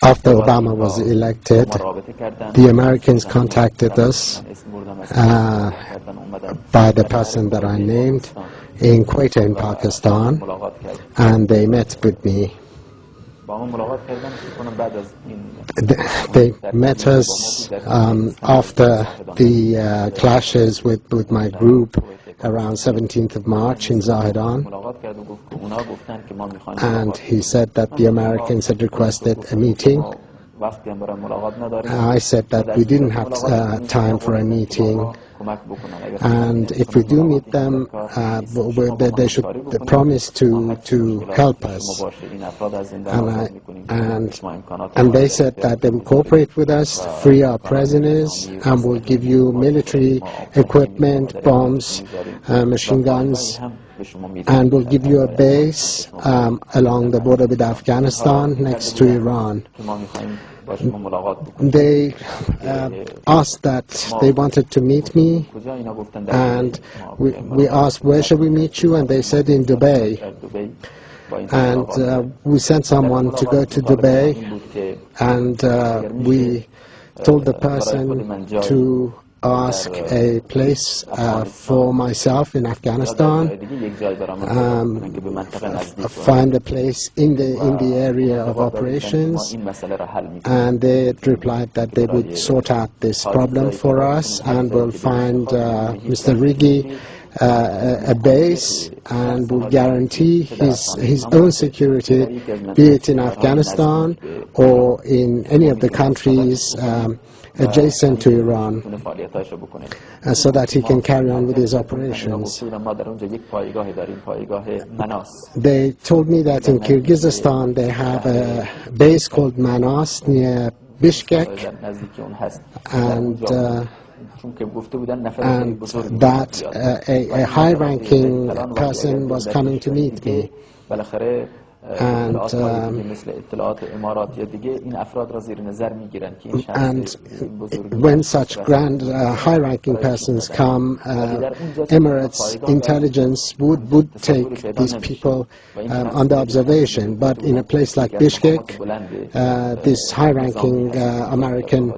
After Obama was elected, the Americans contacted us by the person that I named in Quetta in Pakistan, and they met with me. They met us after the clashes with my group around 17th of March in Zahedan, and he said that the Americans had requested a meeting. I said that we didn't have time for a meeting, and if we do meet them, they should promise to help us. And they said that they will cooperate with us, free our prisoners, and will give you military equipment, bombs, machine guns, and will give you a base along the border with Afghanistan next to Iran. They asked that they wanted to meet me, and we asked, where shall we meet you? And they said in Dubai. And we sent someone to go to Dubai, and we told the person to ask a place for myself in Afghanistan, find a place in the area of operations, and they replied that they would sort out this problem for us and will find Mr. Rigi a base and will guarantee his own security, be it in Afghanistan or in any of the countries adjacent to Iran, so that he can carry on with his operations. They told me that in Kyrgyzstan they have a base called Manas near Bishkek, and that a high-ranking person was coming to meet me. And when such grand high-ranking persons come, Emirates intelligence would take these people under observation. But in a place like Bishkek, this high-ranking American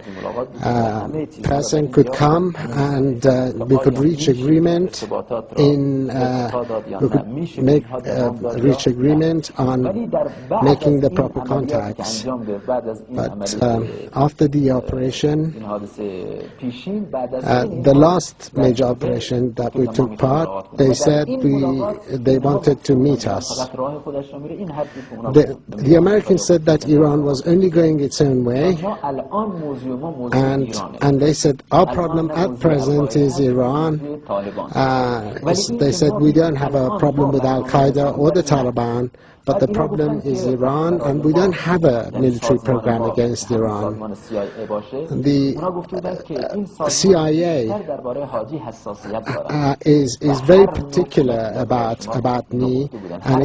person could come, and we could reach agreement reach agreement on making the proper contacts. But after the operation, the last major operation that we took part, they said they wanted to meet us. The Americans said that Iran was only going its own way, and they said our problem at present is Iran. They said we don't have a problem with Al-Qaeda or the Taliban, but the problem is Iran, and we don't have a military program against Iran. The CIA is very particular about me, and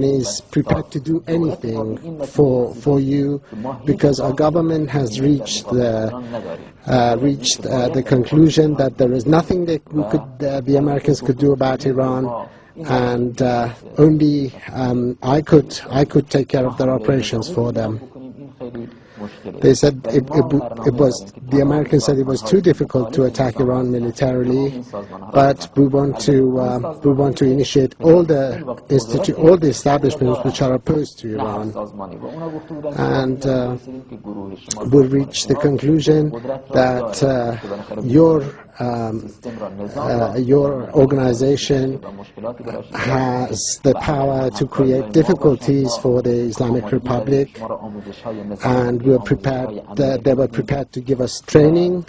is prepared to do anything for you, because our government has reached the conclusion that there is nothing that the Americans could do about Iran, and only I could take care of their operations for them. They said the Americans said it was too difficult to attack Iran militarily, but we want to initiate all the establishments which are opposed to Iran, and we'll reach the conclusion that your organization has the power to create difficulties for the Islamic Republic, and they were prepared to give us training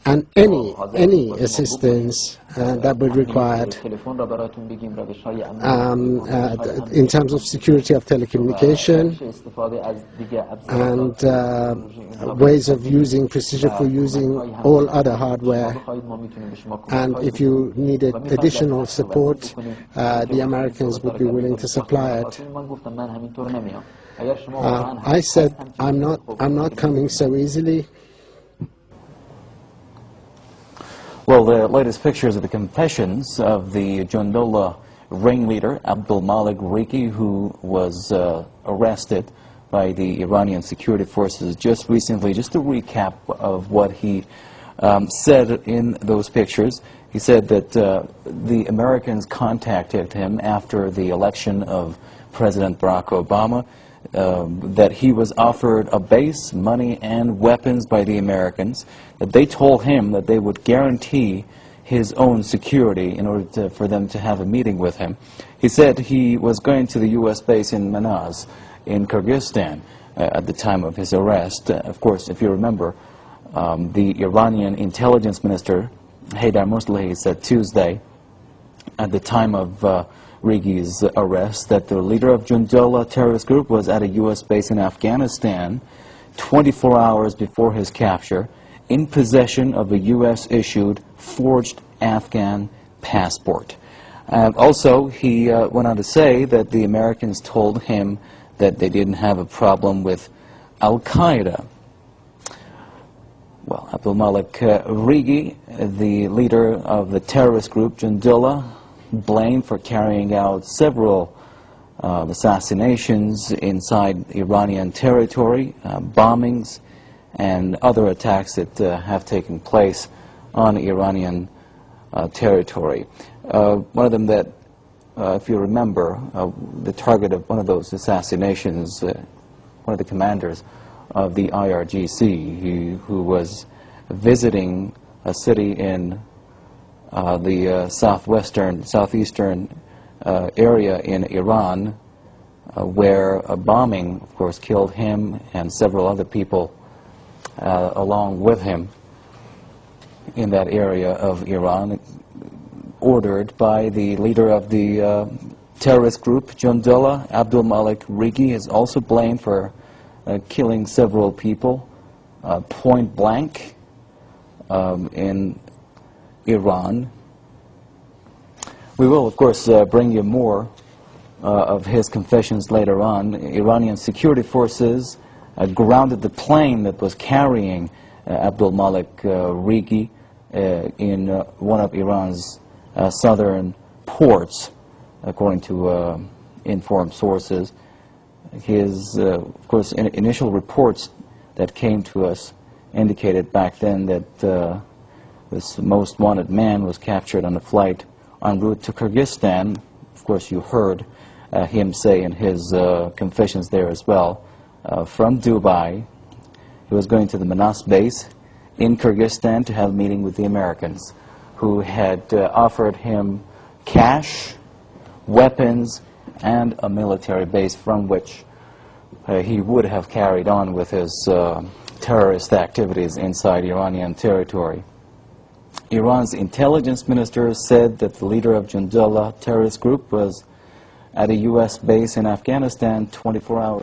and any assistance that would be required in terms of security of telecommunication and ways of using procedure for using all other hardware. And if you needed additional support, the Americans would be willing to supply it. I said I'm not coming so easily. Well, the latest pictures of the confessions of the Jundallah ringleader, Abdolmalek Rigi, who was arrested by the Iranian security forces just recently. Just a recap of what he said in those pictures. He said that the Americans contacted him after the election of President Barack Obama, that he was offered a base, money, and weapons by the Americans, that they told him that they would guarantee his own security in order for them to have a meeting with him. He said he was going to the U.S. base in Manaz, in Kyrgyzstan, at the time of his arrest. Of course, if you remember, the Iranian intelligence minister, Haydar Moslehi, said Tuesday, at the time of Rigi's arrest, that the leader of Jundallah terrorist group was at a U.S. base in Afghanistan 24 hours before his capture, in possession of a U.S.-issued forged Afghan passport. Also, he went on to say that the Americans told him that they didn't have a problem with Al-Qaeda. Well, Abdolmalek Rigi, the leader of the terrorist group Jundallah, blamed for carrying out several assassinations inside Iranian territory, bombings, and other attacks that have taken place on Iranian territory. One of them that, if you remember, the target of one of those assassinations, one of the commanders of the IRGC, who was visiting a city in the southeastern area in Iran, where a bombing, of course, killed him and several other people along with him in that area of Iran, ordered by the leader of the terrorist group, Jundallah Abdolmalek Rigi, is also blamed for killing several people point blank in Iran. We will, of course, bring you more of his confessions later on. Iranian security forces grounded the plane that was carrying Abdolmalek Rigi in one of Iran's southern ports, according to informed sources. His, of course, initial reports that came to us indicated back then that this most wanted man was captured on a flight en route to Kyrgyzstan. Of course, you heard him say in his confessions there as well, from Dubai. He was going to the Manaz base in Kyrgyzstan to have a meeting with the Americans, who had offered him cash, weapons, and a military base from which he would have carried on with his terrorist activities inside Iranian territory. Iran's intelligence minister said that the leader of Jundallah terrorist group was at a U.S. base in Afghanistan 24 hours